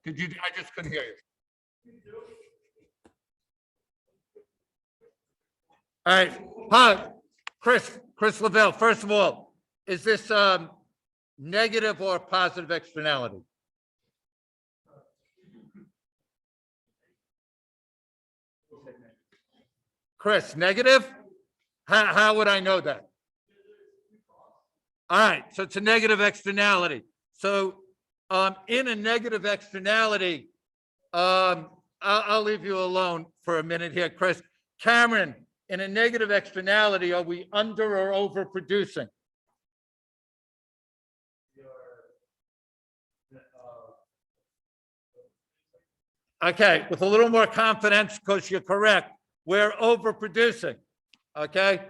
Did you? I just couldn't hear you. All right. Hi, Chris Lavelle. First of all, is this negative or positive externality? Chris, negative? How would I know that? All right, so it's a negative externality. So in a negative externality, I'll leave you alone for a minute here, Chris. Cameron, in a negative externality, are we under or overproducing? Okay, with a little more confidence, because you're correct, we're overproducing. Okay.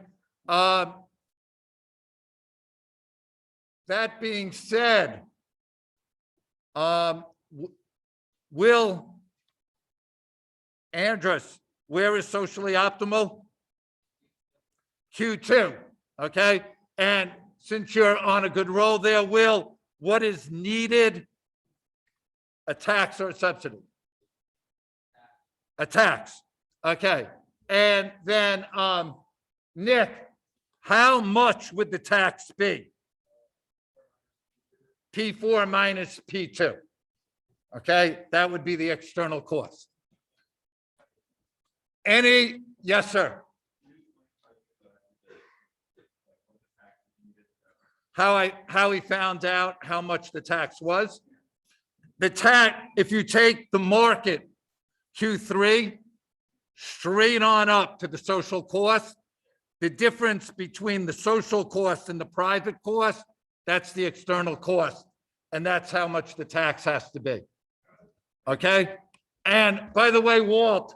That being said, Will Andrus, where is socially optimal? Q2. Okay. And since you're on a good roll there, Will, what is needed? A tax or a subsidy? A tax. Okay. And then Nick, how much would the tax be? P4 minus P2. Okay, that would be the external cost. Yes, sir. How he found out how much the tax was? The tax, if you take the market Q3 straight on up to the social cost, the difference between the social cost and the private cost, that's the external cost. And that's how much the tax has to be. Okay. And by the way, Walt,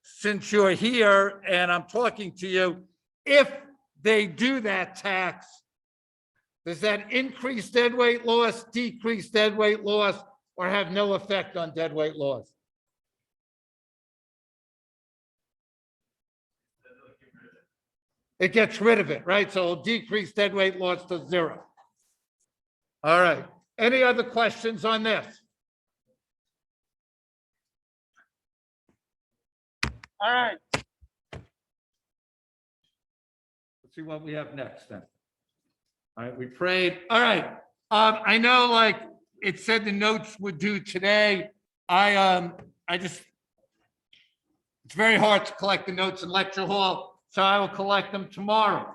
since you're here and I'm talking to you, if they do that tax, does that increase deadweight loss, decrease deadweight loss, or have no effect on deadweight loss? It gets rid of it, right? So it'll decrease deadweight loss to 0. All right. Any other questions on this? All right. Let's see what we have next then. All right, we prayed. All right. I know, like it said, the notes would due today. It's very hard to collect the notes in lecture hall, so I will collect them tomorrow.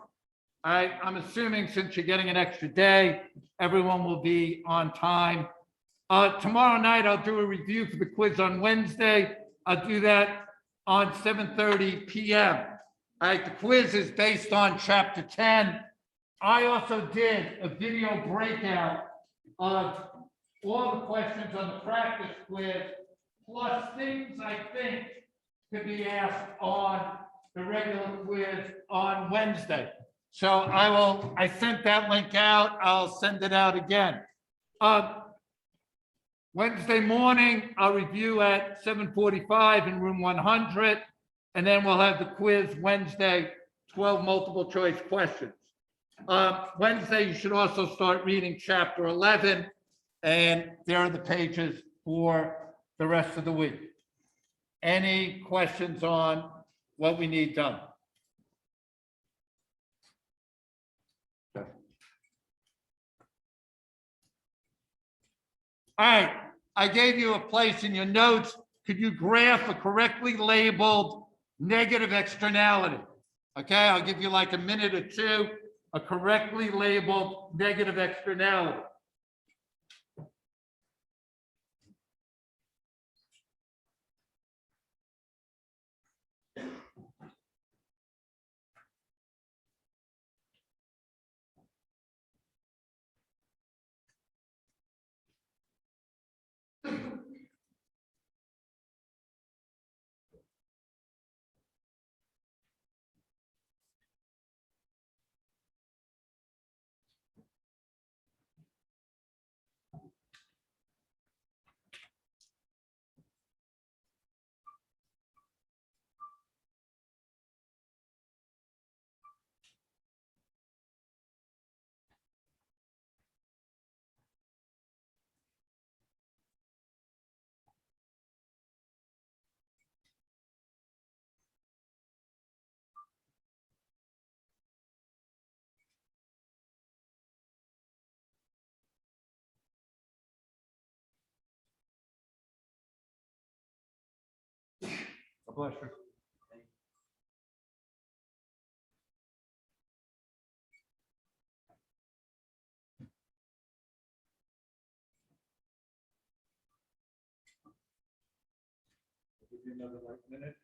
All right. I'm assuming since you're getting an extra day, everyone will be on time. Tomorrow night, I'll do a review for the quiz on Wednesday. I'll do that on 7:30 p.m. All right, the quiz is based on chapter 10. I also did a video breakout of all the questions on the practice quiz, plus things I think could be asked on the regular quiz on Wednesday. So I sent that link out. I'll send it out again. Wednesday morning, I'll review at 7:45 in room 100, and then we'll have the quiz Wednesday, 12 multiple choice questions. Wednesday, you should also start reading chapter 11, and there are the pages for the rest of the week. Any questions on what we need done? All right, I gave you a place in your notes. Could you graph a correctly labeled negative externality? Okay, I'll give you like a minute or two, a correctly labeled negative externality. Bless you. Give you another minute.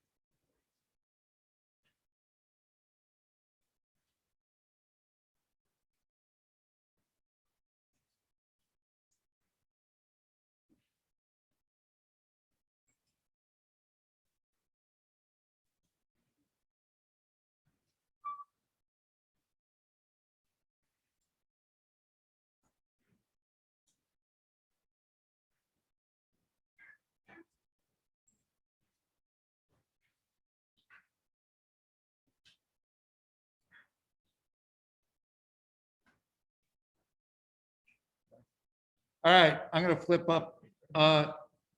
All right, I'm going to flip up.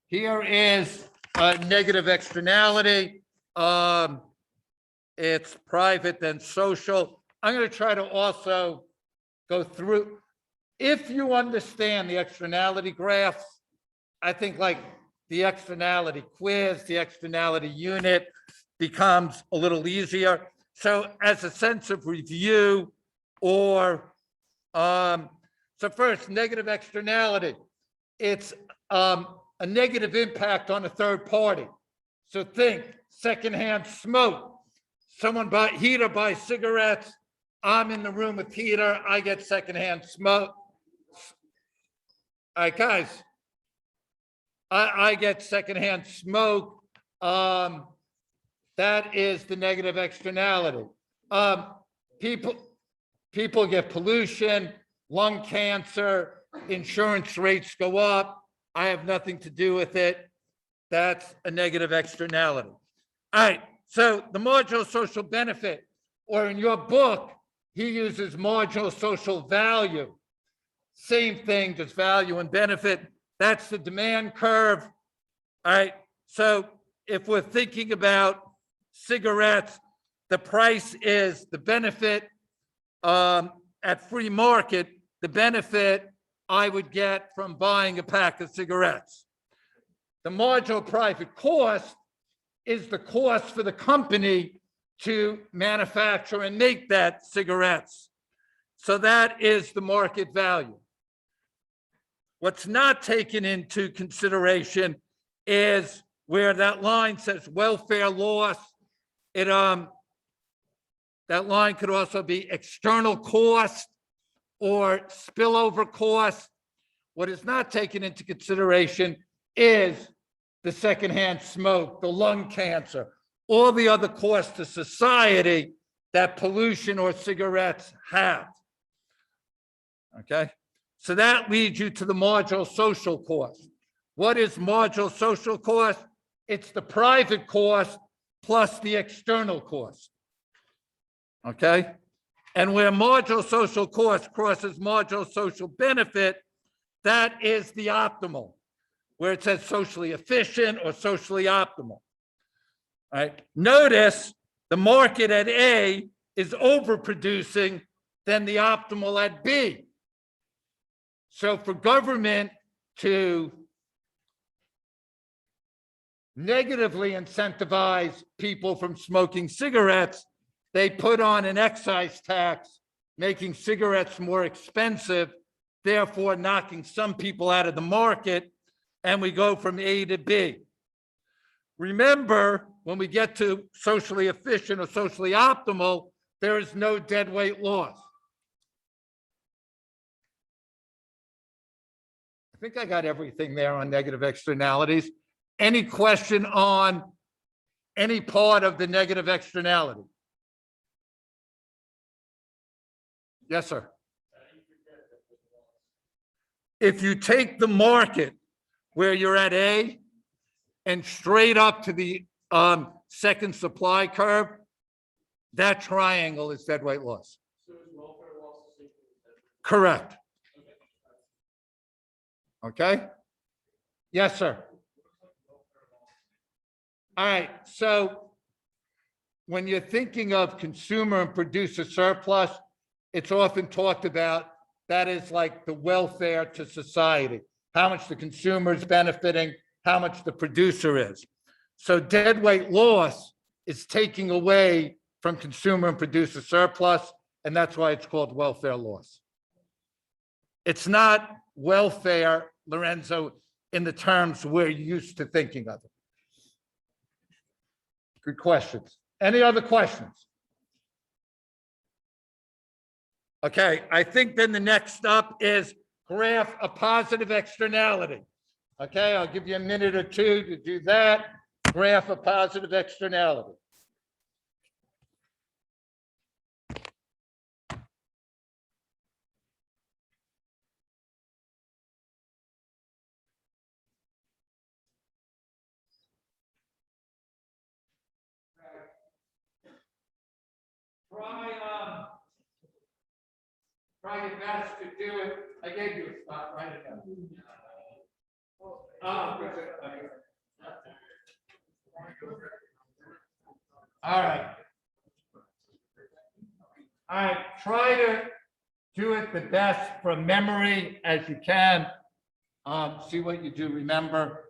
Here is negative externality. It's private, then social. I'm going to try to also go through. If you understand the externality graphs, I think like the externality quiz, the externality unit becomes a little easier. So as a sense of review or so first, negative externality. It's a negative impact on a third party. So think secondhand smoke. Someone Heater buys cigarettes. I'm in the room with Heater. I get secondhand smoke. All right, guys. I get secondhand smoke. That is the negative externality. People get pollution, lung cancer, insurance rates go up. I have nothing to do with it. That's a negative externality. All right, so the marginal social benefit, or in your book, he uses marginal social value. Same thing, just value and benefit. That's the demand curve. All right, so if we're thinking about cigarettes, the price is the benefit at free market, the benefit I would get from buying a pack of cigarettes. The marginal private cost is the cost for the company to manufacture and make that cigarettes. So that is the market value. What's not taken into consideration is where that line says welfare loss. That line could also be external cost or spillover cost. What is not taken into consideration is the secondhand smoke, the lung cancer, all the other costs to society that pollution or cigarettes have. Okay, so that leads you to the marginal social cost. What is marginal social cost? It's the private cost plus the external cost. Okay, and where marginal social cost crosses marginal social benefit, that is the optimal, where it says socially efficient or socially optimal. All right, notice the market at A is overproducing than the optimal at B. So for government to negatively incentivize people from smoking cigarettes, they put on an excise tax, making cigarettes more expensive, therefore knocking some people out of the market, and we go from A to B. Remember, when we get to socially efficient or socially optimal, there is no deadweight loss. I think I got everything there on negative externalities. Any question on any part of the negative externality? Yes, sir. If you take the market where you're at A and straight up to the second supply curve, that triangle is deadweight loss. So is welfare loss the same thing? Correct. Okay. Yes, sir. All right. So when you're thinking of consumer and producer surplus, it's often talked about that is like the welfare to society, how much the consumer is benefiting, how much the producer is. So deadweight loss is taking away from consumer and producer surplus, and that's why it's called welfare loss. It's not welfare, Lorenzo, in the terms we're used to thinking of it. Good questions. Any other questions? Okay, I think then the next up is graph a positive externality. Okay, I'll give you a minute or two to do that. Graph a positive externality. Try your best to do it. I gave you a spot, write it down. All right. All right, try to do it the best from memory as you can. See what you do, remember.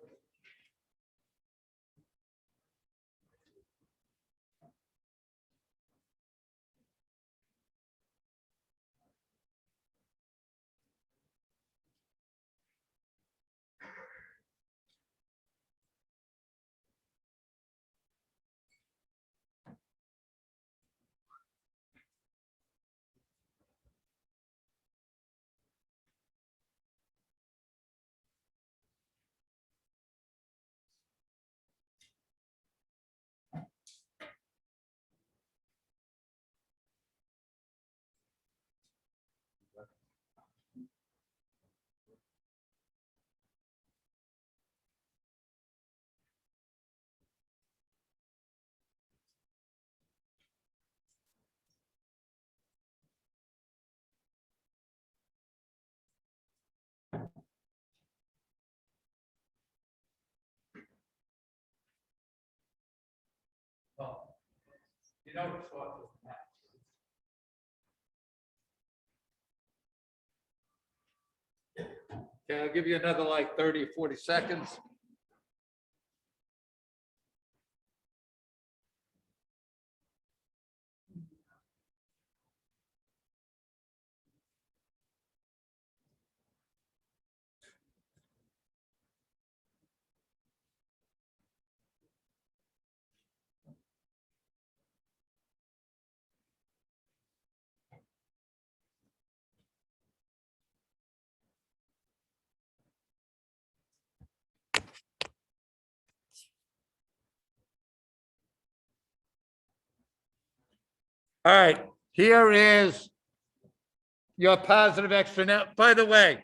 Well, you know it's what was next. Okay, I'll give you another like 30 or 40 seconds. All right, here is your positive externality. By the way,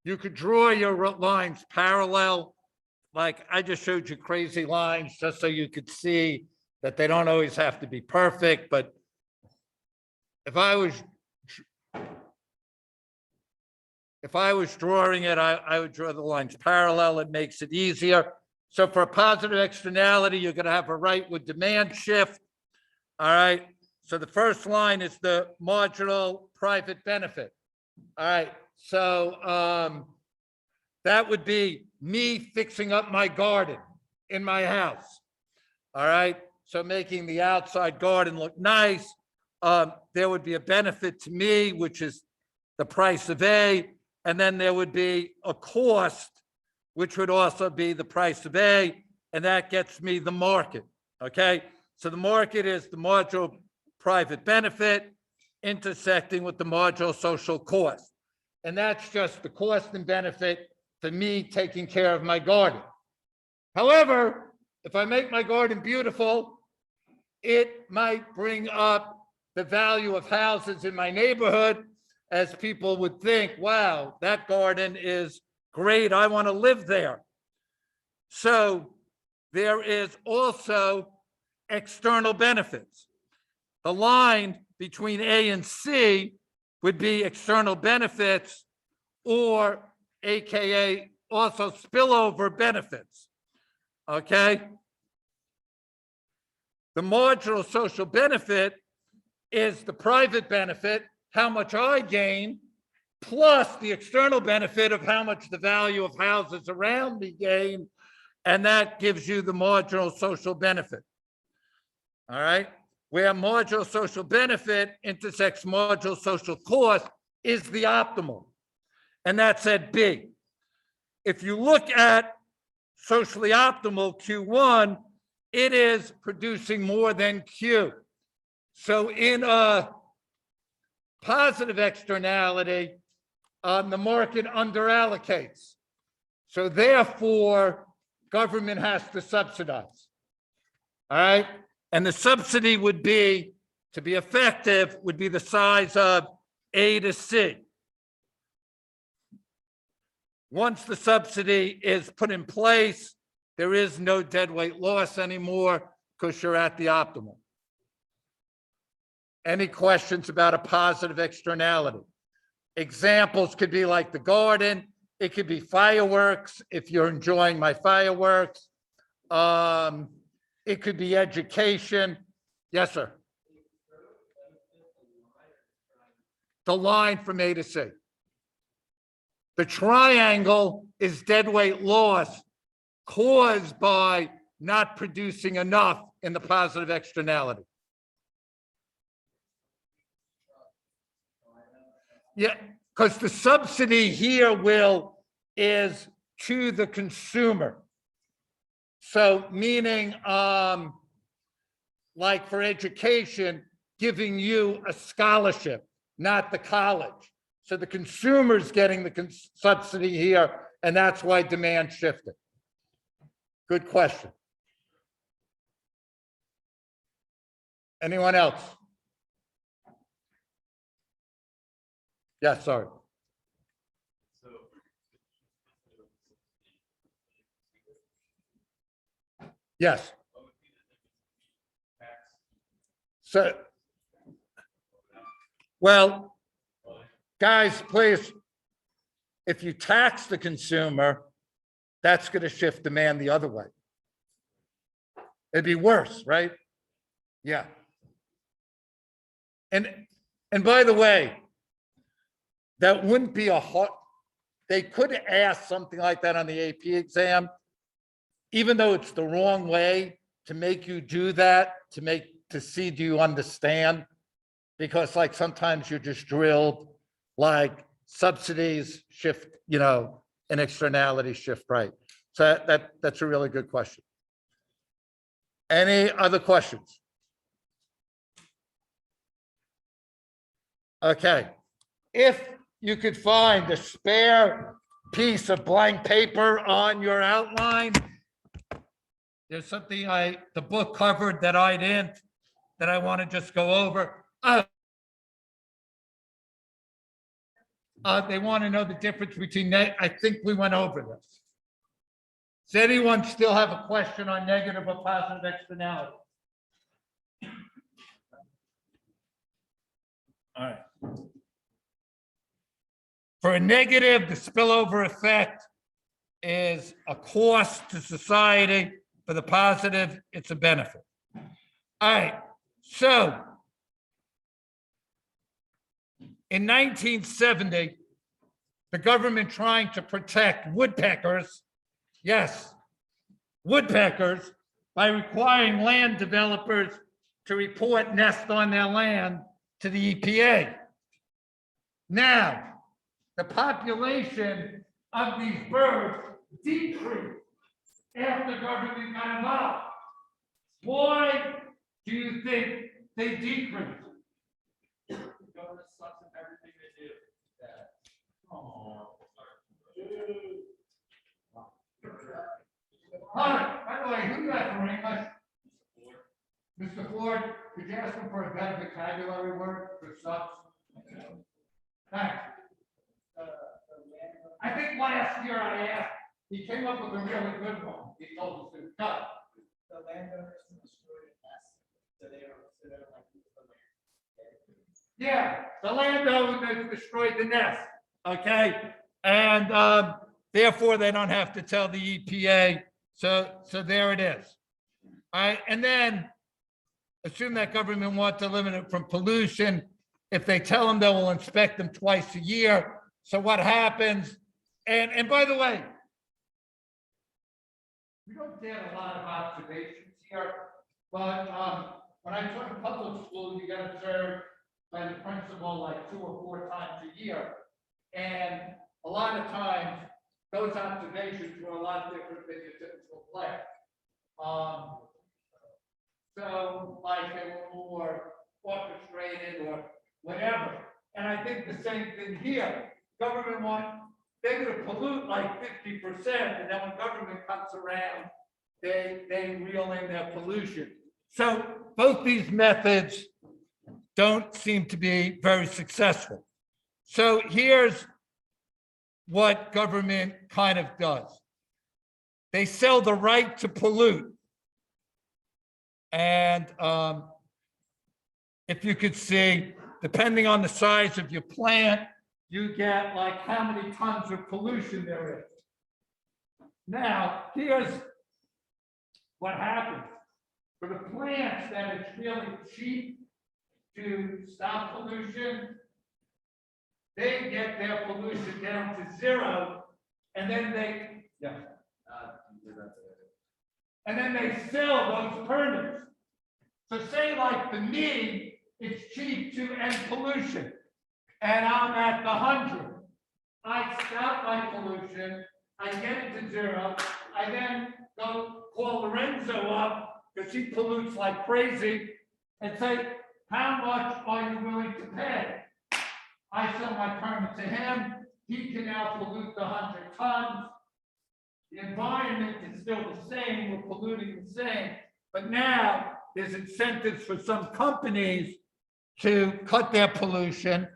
you could draw your lines parallel. Like I just showed you crazy lines just so you could see that they don't always have to be perfect. But if I was drawing it, I would draw the lines parallel. It makes it easier. So for a positive externality, you're going to have a rightward demand shift. All right. So the first line is the marginal private benefit. All right. So that would be me fixing up my garden in my house. All right. So making the outside garden look nice. There would be a benefit to me, which is the price of A. And then there would be a cost, which would also be the price of A. And that gets me the market. Okay. So the market is the marginal private benefit intersecting with the marginal social cost. And that's just the cost and benefit for me taking care of my garden. However, if I make my garden beautiful, it might bring up the value of houses in my neighborhood, as people would think, wow, that garden is great. I want to live there. So there is also external benefits. The line between A and C would be external benefits, or AKA also spillover benefits. Okay. The marginal social benefit is the private benefit, how much I gain plus the external benefit of how much the value of houses around me gain, and that gives you the marginal social benefit. All right, where marginal social benefit intersects marginal social cost is the optimal, and that's at B. If you look at socially optimal Q1, it is producing more than Q. So in a positive externality, the market underallocates. So therefore, government has to subsidize. All right? And the subsidy would be, to be effective, would be the size of A to C. Once the subsidy is put in place, there is no deadweight loss anymore because you're at the optimal. Any questions about a positive externality? Examples could be like the garden. It could be fireworks if you're enjoying my fireworks. It could be education. Yes, sir. The line from A to C. The triangle is deadweight loss caused by not producing enough in the positive externality. Yeah, because the subsidy here is to the consumer. So meaning, like for education, giving you a scholarship, not the college. So the consumer's getting the subsidy here, and that's why demand shifted. Good question. Anyone else? Yes, sorry. Yes. So, well, guys, please, if you tax the consumer, that's going to shift demand the other way. It'd be worse, right? Yeah. And by the way, that wouldn't be a hard, they could ask something like that on the AP exam, even though it's the wrong way to make you do that, to see, do you understand? Because like sometimes you're just drilled, like subsidies shift, and externality shift right. So that's a really good question. Any other questions? Okay. If you could find a spare piece of blank paper on your outline, there's something the book covered that I didn't, that I want to just go over. They want to know the difference between, I think we went over this. Does anyone still have a question on negative or positive externality? All right. For a negative, the spillover effect is a cost to society. For the positive, it's a benefit. All right. So in 1970, the government trying to protect woodpeckers, yes, woodpeckers, by requiring land developers to report nests on their land to the EPA. Now, the population of these birds decreased after government got involved. Why do you think they decreased? The government sucks at everything they do. Hi, by the way, who you got for English? Mr. Ford, could you ask him for a better vocabulary word for subs? Thanks. I think last year I asked, he came up with a really good one. He told us to cut. The landowners destroyed a nest, so they were like the land. Yeah, the landowners destroyed the nest. Okay, and therefore they don't have to tell the EPA. So there it is. All right, and then assume that government wants to limit it from pollution. If they tell them they will inspect them twice a year, So what happens, and by the way, we don't get a lot of observations here, but when I taught in public school, you get observed by the principal like 2 or 4 times a year. And a lot of times, those observations were a lot different than your typical class. So like they were more orchestrated or whatever. And I think the same thing here. Government they're going to pollute like 50%, and then when government comes around, they reel in their pollution. So both these methods don't seem to be very successful. So here's what government kind of does. They sell the right to pollute. And if you could see, depending on the size of your plant, you get like how many tons of pollution there is. Now, here's what happens. For the plants that it's really cheap to stop pollution, they get their pollution down to 0, and then they, and then they sell those permits. So say like for me, it's cheap to end pollution, and I'm at the 100. I stop my pollution, I get it to 0, I then go call Lorenzo up, because he pollutes like crazy, and say, how much are you willing to pay? I sell my permit to him, he can now pollute the 100 tons. The environment is still the same, we're polluting the same, but now there's incentives for some companies to cut their pollution,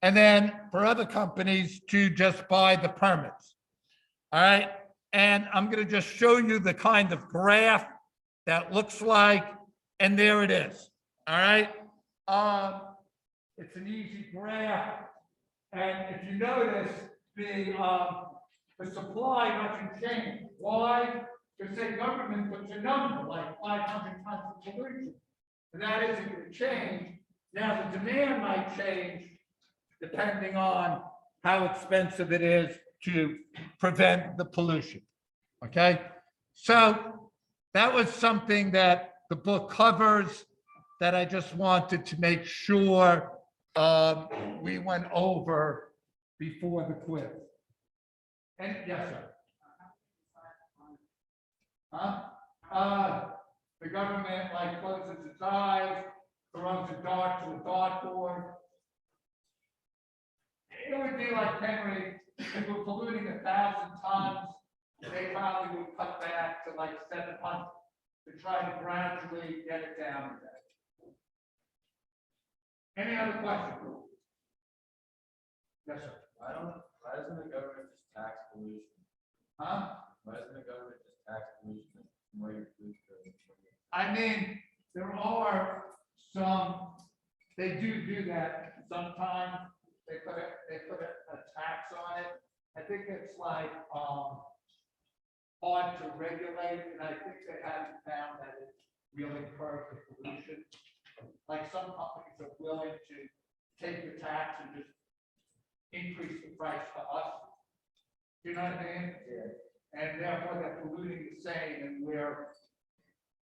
and then for other companies to just buy the permits. All right, and I'm going to just show you the kind of graph that looks like, and there it is. All right, it's an easy graph, and if you notice, the supply doesn't change. Why? Because say government puts a number like 500 tons of pollution, and that isn't going to change. Now the demand might change depending on how expensive it is to prevent the pollution. Okay, so that was something that the book covers that I just wanted to make sure we went over before the quiz. And yes, sir. The government like closes its eyes, throws a dart to a dartboard. It would be like Henry, if we're polluting 1,000 tons, they probably would cut back to like 700 to try to gradually get it down to that. Any other questions? Yes, sir. Why doesn't the government just tax pollution? Why doesn't the government just tax pollution where you pollute? I mean, there are some, they do that sometimes. They put a tax on it. I think it's like hard to regulate, and I think they haven't found that it really curbs the pollution. Like some companies are willing to take the tax and just increase the price for us. You know what I mean? Yeah. And therefore they're polluting the same, and we're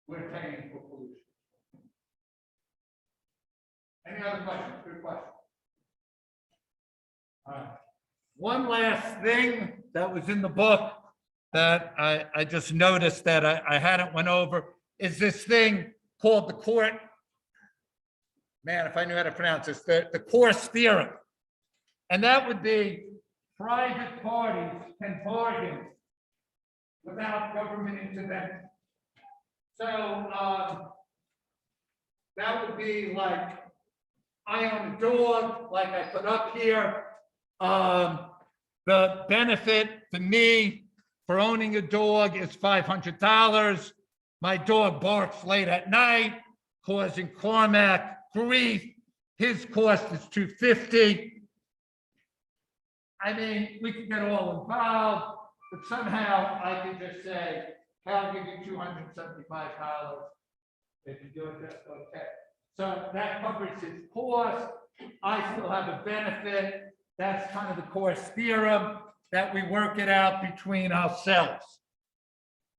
paying for pollution. Any other questions? Good question. All right. One last thing that was in the book that I just noticed that I hadn't went over is this thing called the court. Man, if I knew how to pronounce this, the course theorem. And that would be private parties can bargain without government intervention. So that would be like, I own a dog, like I put up here. The benefit to me for owning a dog is $500. My dog barks late at night, causing Cormac grief. His cost is $250. I mean, we could get all involved, but somehow I could just say, hey, I'll give you $275 if you do it, that's okay. So that covers his cost. I still have a benefit That's kind of the course theorem that we work it out between ourselves.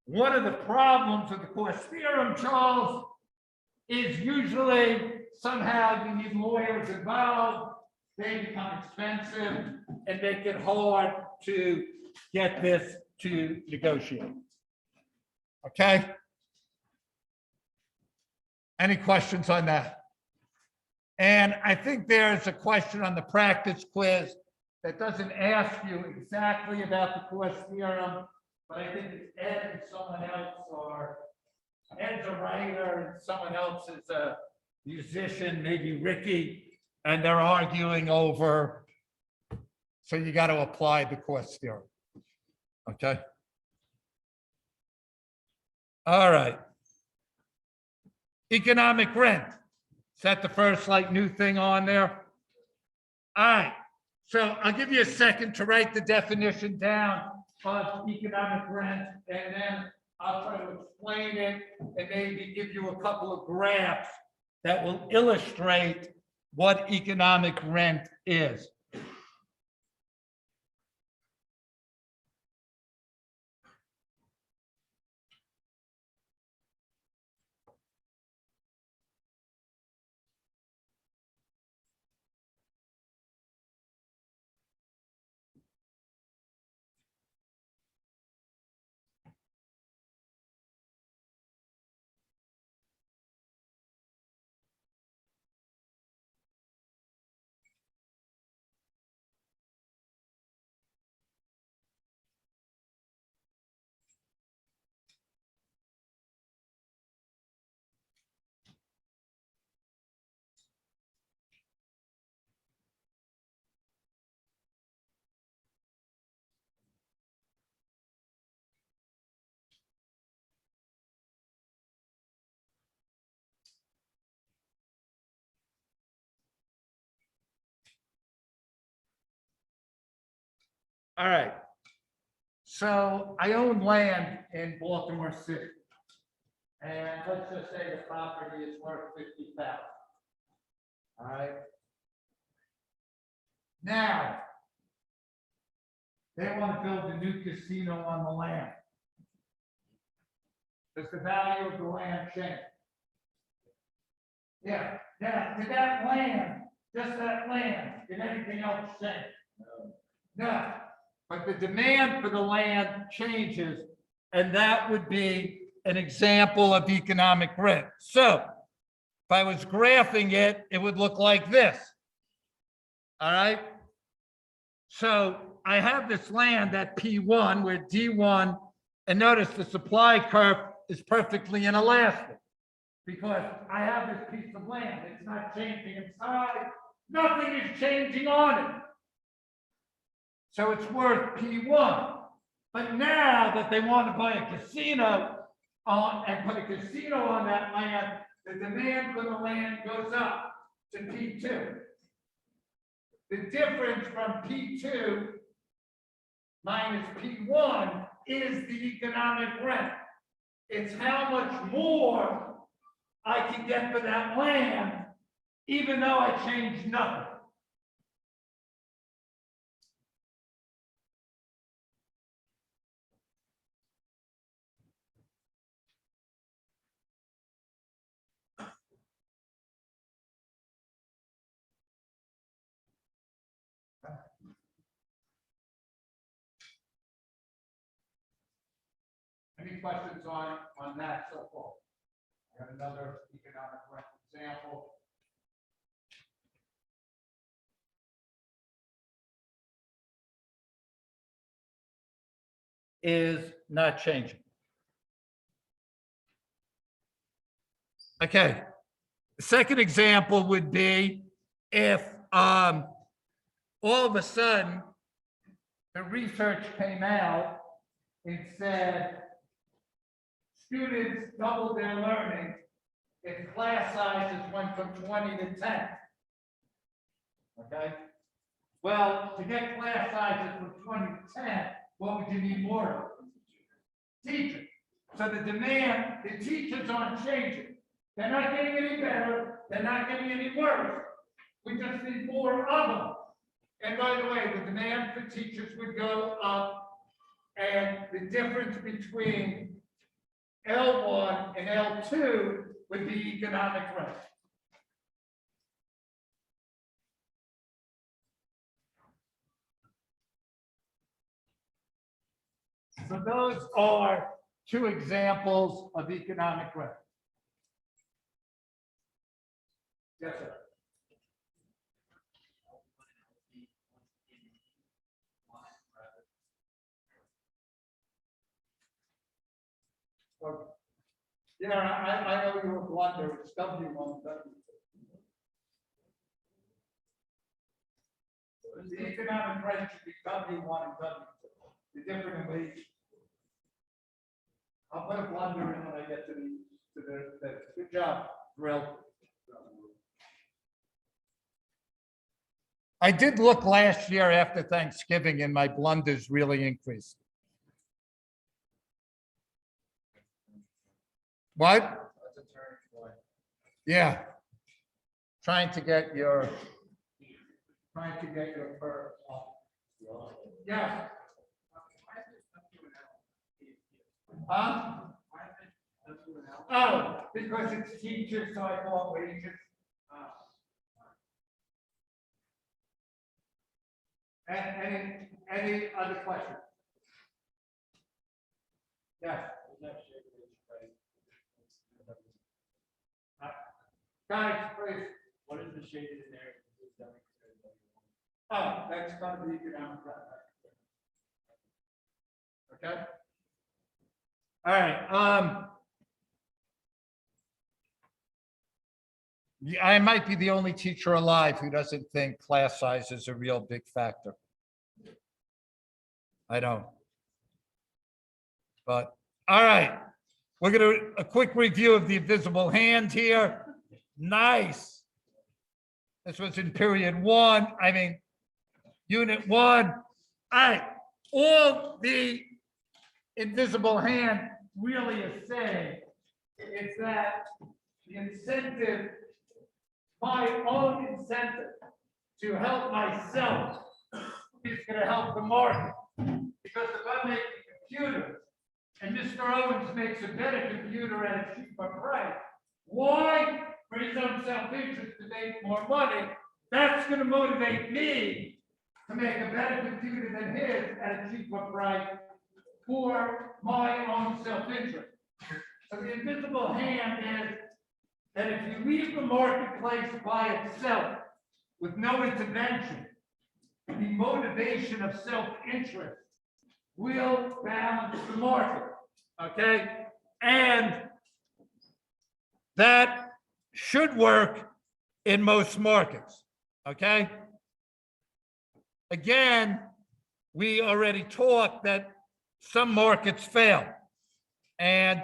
One of the problems with the course theorem, Charles, is usually somehow you need lawyers involved. They become expensive and make it hard to get this to negotiate. Okay? Any questions on that? And I think there's a question on the practice quiz that doesn't ask you exactly about the course theorem, but I think it's Ed and someone else, or Ed's a writer and someone else is a musician, maybe Ricky, and they're arguing over, so you got to apply the course theorem. Okay? All right. Economic rent. Is that the first new thing on there? All right. So I'll give you a second to write the definition down of economic rent, and then I'll try to explain it and maybe give you a couple of graphs that will illustrate what economic rent is. All right. So I own land in Baltimore City. And let's just say the property is worth $50,000. All right. Now, they want to build a new casino on the land. Does the value of the land change? Yeah. Now, did that land, just that land, did anything else change? No. But the demand for the land changes, and that would be an example of economic rent. So if I was graphing it, it would look like this. All right. So I have this land at P1 where D1, and notice the supply curve is perfectly inelastic because I have this piece of land. It's not changing in size. Nothing is changing on it. So it's worth P1. But now that they want to buy a casino and put a casino on that land, the demand for the land goes up to P2. The difference from P2 minus P1 is the economic rent. It's how much more I can get for that land, even though I changed nothing. Any questions on that so far? I have another economic rent example. Is not changing. Okay. The second example would be if all of a sudden the research came out and said students doubled their learning if class sizes went from 20 to 10. Okay. Well, to get class sizes from 20 to 10, what would you need more of? Teachers. So the demand, the teachers aren't changing. They're not getting any better. They're not getting any worse. We just need more of them. And by the way, the demand for teachers would go up, and the difference between L1 and L2 would be economic rent. So those are two examples of economic rent. Yes, sir. Okay. Yeah, I know you were blunder, it's W1, W2. The economic rent should be W1 and W2. The different in wage. I'll put a blunder in when I get to the good job, Drill. I did look last year after Thanksgiving and my blunders really increased. What? That's a turning point. Yeah. Trying to get your per. Yeah. Huh? Oh, because it's teachers, so I thought wages. Any other questions? Yes. Guys, please. What is the shaded in there? Oh, that's going to be economic rent. Okay. All right. Yeah, I might be the only teacher alive who doesn't think class size is a real big factor. I don't. But all right, we're going to a quick review of the invisible hand here. Nice. This was in period 1. I mean, unit 1. All right. All the invisible hand really is saying is that the incentive, my own incentive to help myself is going to help the market. Because if I'm making computers and Mr. Owens makes a better computer at a cheaper price, why? For his own self-interest to make more money. That's going to motivate me to make a better computer than his at a cheaper price for my own self-interest. So the invisible hand is that if you leave the marketplace by itself with no intervention, the motivation of self-interest will balance the market, okay? And that should work in most markets, okay? Again, we already talked that some markets fail. And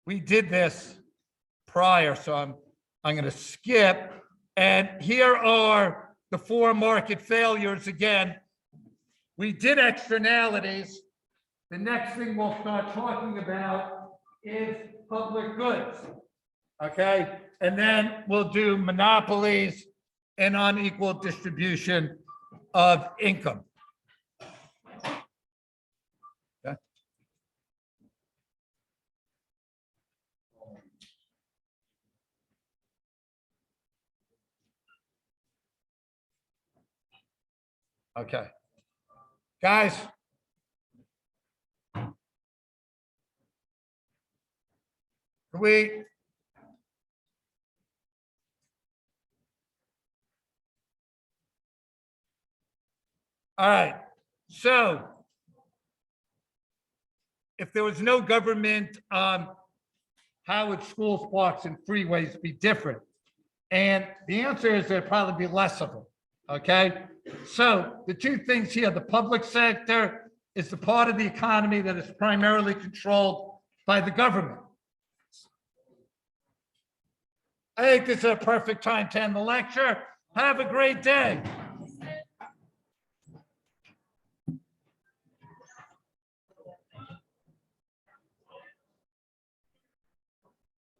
we did this prior, so I'm going to skip. And here are the 4 market failures again. We did externalities. The next thing we'll start talking about is public goods. Okay, and then we'll do monopolies and unequal distribution of income. Okay. Okay. Guys. Can we? All right. So if there was no government, how would schools, parks, and freeways be different? And the answer is there'd probably be less of them. Okay. So the two things here, the public sector is the part of the economy that is primarily controlled by the government. I think this is a perfect time to end the lecture. Have a great day.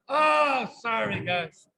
Oh, sorry, guys.